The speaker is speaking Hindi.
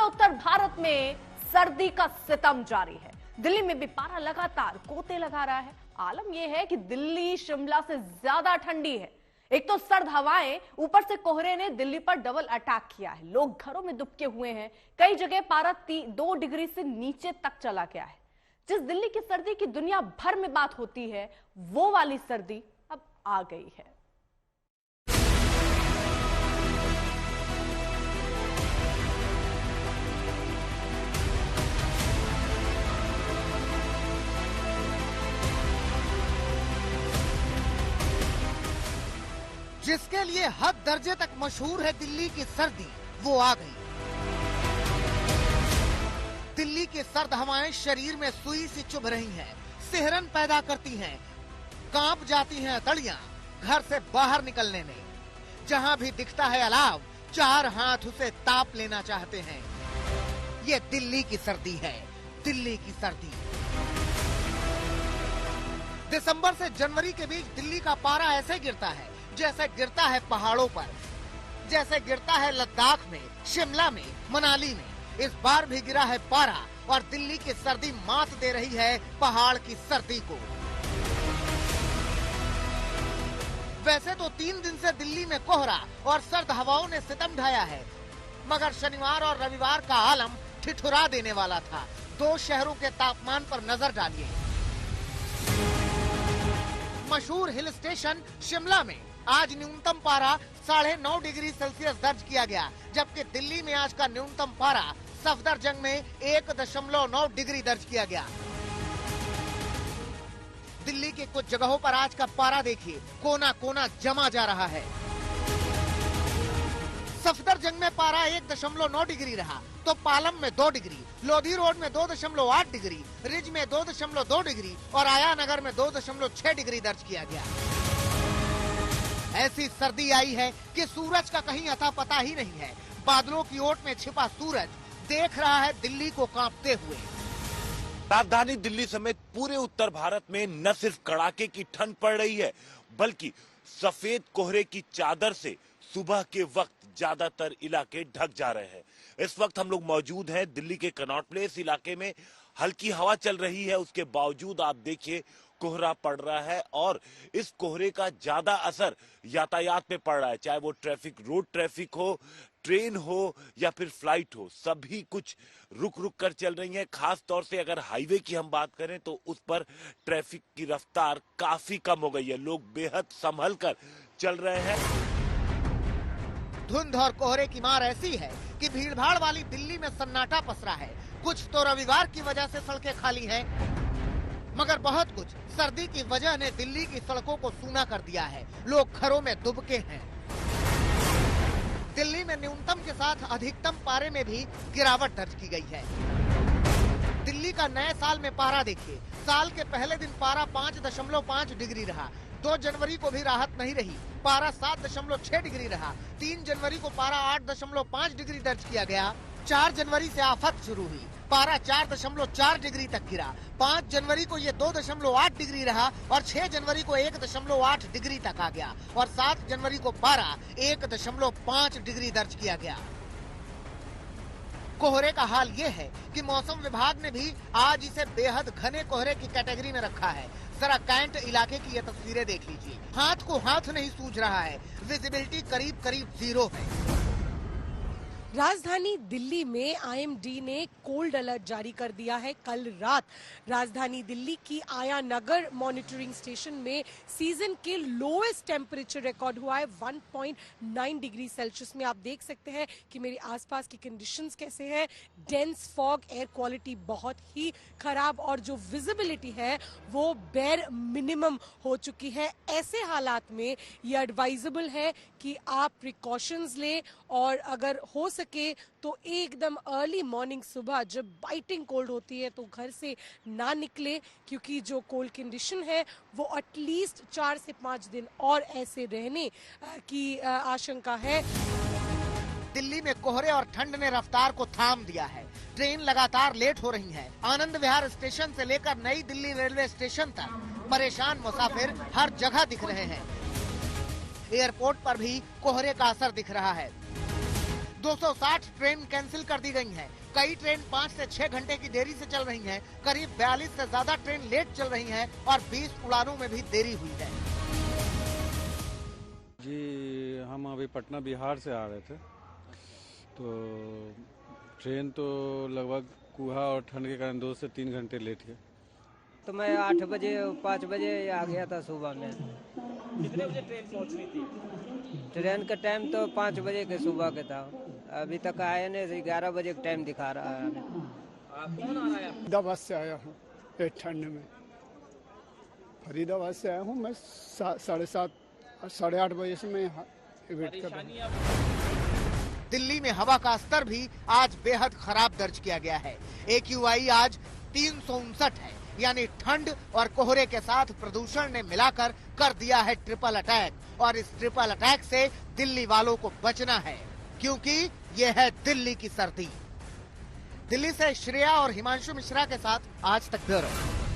उत्तर भारत में सर्दी का सितम जारी है। दिल्ली में भी पारा लगातार गोते लगा रहा है। आलम यह है कि दिल्ली शिमला से ज्यादा ठंडी है। एक तो सर्द हवाएं, ऊपर से कोहरे ने दिल्ली पर डबल अटैक किया है। लोग घरों में दुबके हुए हैं। कई जगह पारा 2 डिग्री से नीचे तक चला गया है। जिस दिल्ली की सर्दी की दुनिया भर में बात होती है, वो वाली सर्दी अब आ गई है। जिसके लिए हद दर्जे तक मशहूर है दिल्ली की सर्दी, वो आ गई। दिल्ली की सर्द हवाएं शरीर में सुई सी चुभ रही हैं, सिहरन पैदा करती हैं, कांप जाती हैं तड़ियां घर से बाहर निकलने में। जहां भी दिखता है अलाव, 4 हाथ उसे ताप लेना चाहते हैं। ये दिल्ली की सर्दी है, दिल्ली की सर्दी। दिसंबर से जनवरी के बीच दिल्ली का पारा ऐसे गिरता है जैसे गिरता है पहाड़ों पर, जैसे गिरता है लद्दाख में, शिमला में, मनाली में। इस बार भी गिरा है पारा और दिल्ली की सर्दी मात दे रही है पहाड़ की सर्दी को। वैसे तो 3 दिन से दिल्ली में कोहरा और सर्द हवाओं ने सितम ढाया है, मगर शनिवार और रविवार का आलम ठिठुरा देने वाला था। 2 शहरों के तापमान पर नजर डालिए। मशहूर हिल स्टेशन शिमला में आज न्यूनतम पारा 9.5 डिग्री सेल्सियस दर्ज किया गया, जबकि दिल्ली में आज का न्यूनतम पारा सफदरजंग में 1.9 डिग्री दर्ज किया गया। दिल्ली के कुछ जगहों पर आज का पारा देखिए, कोना कोना जमा जा रहा है। सफदरजंग में पारा 1.9 डिग्री रहा, तो पालम में 2 डिग्री, लोधी रोड में 2.8 डिग्री, रिज में 2.2 डिग्री और आया नगर में 2.6 डिग्री दर्ज किया गया। ऐसी सर्दी आई है कि सूरज का कहीं अता पता ही नहीं है। बादलों की ओट में छिपा सूरज देख रहा है दिल्ली को कांपते हुए। राजधानी दिल्ली समेत पूरे उत्तर भारत में न सिर्फ कड़ाके की ठंड पड़ रही है, बल्कि सफेद कोहरे की चादर से सुबह के वक्त ज्यादातर इलाके ढक जा रहे हैं। इस वक्त हम लोग मौजूद हैं दिल्ली के कनॉट प्लेस इलाके में। हल्की हवा चल रही है, उसके बावजूद आप देखिए कोहरा पड़ रहा है और इस कोहरे का ज्यादा असर यातायात पे पड़ रहा है। चाहे वो ट्रैफिक, रोड ट्रैफिक हो, ट्रेन हो या फिर फ्लाइट हो, सभी कुछ रुक रुक कर चल रही है। खास तौर से अगर हाईवे की हम बात करें तो उस पर ट्रैफिक की रफ्तार काफी कम हो गई है। लोग बेहद संभल कर चल रहे हैं। धुंध और कोहरे की मार ऐसी है कि भीड़भाड़ वाली दिल्ली में सन्नाटा पसरा है। कुछ तो रविवार की वजह से सड़कें खाली हैं, मगर बहुत कुछ सर्दी की वजह ने दिल्ली की सड़कों को सूना कर दिया है। लोग घरों में दुबके हैं। दिल्ली में न्यूनतम के साथ अधिकतम पारे में भी गिरावट दर्ज की गई है। दिल्ली का नए साल में पारा देखिए। साल के पहले दिन पारा 5.5 डिग्री रहा। 2 जनवरी को भी राहत नहीं रही, पारा 7.6 डिग्री रहा। 3 जनवरी को पारा 8.5 डिग्री दर्ज किया गया। 4 जनवरी से आफत शुरू हुई, पारा 4.4 डिग्री तक गिरा। 5 जनवरी को ये 2.8 डिग्री रहा और 6 जनवरी को 1.8 डिग्री तक आ गया और 7 जनवरी को पारा 1.5 डिग्री दर्ज किया गया। कोहरे का हाल ये है कि मौसम विभाग ने भी आज इसे बेहद घने कोहरे की कैटेगरी में रखा है। जरा कैंट इलाके की ये तस्वीरें देख लीजिए। हाथ को हाथ नहीं सूझ रहा है, विजिबिलिटी करीब करीब 0 है। राजधानी दिल्ली में आईएमडी ने कोल्ड अलर्ट जारी कर दिया है। कल रात राजधानी दिल्ली की आया नगर मॉनिटरिंग स्टेशन में सीजन के लोएस्ट टेम्परेचर रिकॉर्ड हुआ है 1.9 डिग्री सेल्सियस में। आप देख सकते हैं कि मेरे आसपास की कंडीशंस कैसे हैं। डेंस फॉग, एयर क्वालिटी बहुत ही खराब और जो विजिबिलिटी है वो बेर मिनिमम हो चुकी है। ऐसे हालात में ये एडवाइजेबल है कि आप प्रिकॉशंस लें और अगर हो सके तो एकदम अर्ली मॉर्निंग सुबह जब बाइटिंग कोल्ड होती है तो घर से ना निकले, क्योंकि जो कोल्ड कंडीशन है वो एटलीस्ट 4 से 5 दिन और ऐसे रहने की आशंका है। दिल्ली में कोहरे और ठंड ने रफ्तार को थाम दिया है। ट्रेन लगातार लेट हो रही है। आनंद विहार स्टेशन से लेकर नई दिल्ली रेलवे स्टेशन तक परेशान मुसाफिर हर जगह दिख रहे हैं। एयरपोर्ट पर भी कोहरे का असर दिख रहा है। 260 ट्रेन कैंसिल कर दी गई हैं। कई ट्रेन 5 से 6 घंटे की देरी से चल रही हैं। करीब 42 से ज्यादा ट्रेन लेट चल रही हैं और 20 उड़ानों में भी देरी हुई है। जी हम अभी पटना बिहार से आ रहे थे, तो ट्रेन तो लगभग कुहा और ठंड के कारण 2 से 3 घंटे लेट है। तो मैं 8 बजे 5 बजे आ गया था सुबह में। कितने बजे ट्रेन पहुंचनी थी? ट्रेन का टाइम तो 5 बजे के सुबह के था, अभी तक आए नहीं, 11 बजे का टाइम दिखा रहा है। कौन आ रहा है? फरीदाबाद से आया हूँ इस ठंड में। फरीदाबाद से आया हूँ मैं 7:30 8:30 बजे से मैं यहाँ वेट कर रहा हूँ। दिल्ली में हवा का स्तर भी आज बेहद खराब दर्ज किया गया है। AQI आज 359 है, यानी ठंड और कोहरे के साथ प्रदूषण ने मिलाकर कर दिया है ट्रिपल अटैक। और इस ट्रिपल अटैक से दिल्ली वालों को बचना है, क्योंकि ये है दिल्ली की सर्दी। दिल्ली से श्रेया और हिमांशु मिश्रा के साथ आज तक ब्यूरो।